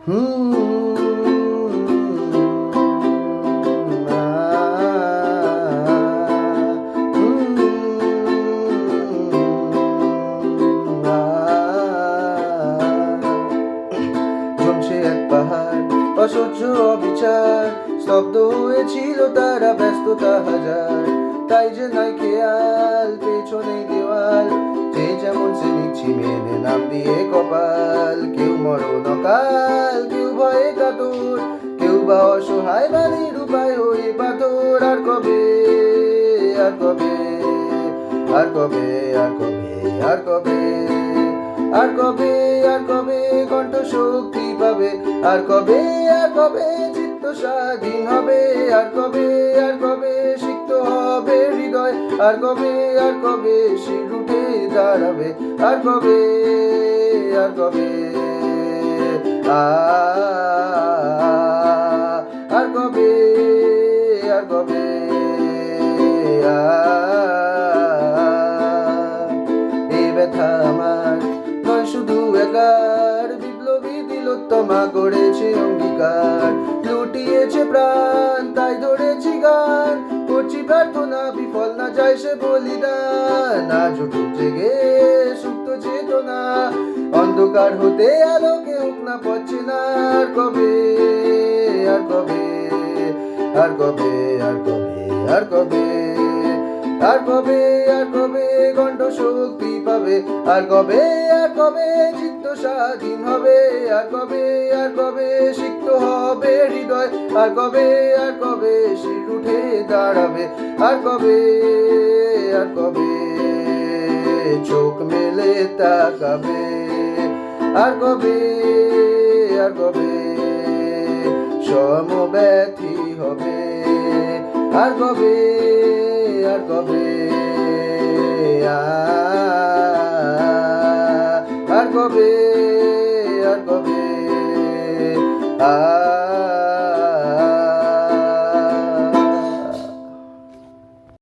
জমছে এক পাহাড়, অসহ্য অবিচার, স্তব্ধ হয়েছিল তারা, ব্যস্ততা হাজার। তাই যে নাই খেয়াল, পেছনে দেওয়াল, যে যেমন সে নিচ্ছি মেনে নাম দিয়ে কপাল। কেউ মরণ অকাল, কেউ ভয়ে কাতর, কেউ বা অসহায় বালির উপায় হয়ে পাথর। আর কবে, আর কবে, আর কবে, আর কবে, আর কবে, আর কবে, আর কবে কণ্ঠ শক্তি পাবে? আর কবে, আর কবে চিত্ত স্বাধীন হবে? আর কবে, আর কবে সিক্ত হবে হৃদয়? আর কবে, আর কবে শির উঠে দাঁড়াবে? আর কবে, আর কবে, আর কবে, আর কবে, এই ব্যথা আমার নয় শুধু একার, বিপ্লবী তিলোত্তমা করেছে অঙ্গীকার, লুটিয়েছে প্রাণ তাই ধরেছি গান, করছি প্রার্থনা বিফল না যায় সে বলিদান। আজ উঠুক জেগে সুপ্ত চেতনা, অন্ধকার হতে আলোকে হোক না পড়ছে না। আর কবে, আর কবে, আর কবে, আর কবে, আর কবে, আর কবে, আর কবে কণ্ঠ শক্তি পাবে? আর কবে, আর কবে চিত্ত স্বাধীন হবে? আর কবে, আর কবে সিক্ত হবে হৃদয়? আর কবে, আর কবে শির উঠে দাঁড়াবে? আর কবে, আর কবে চোখ মেলে তাকাবে? আর কবে, আর কবে সমব্যথী হবে? আর কবে, আর কবে, আর কবে, আর কবে,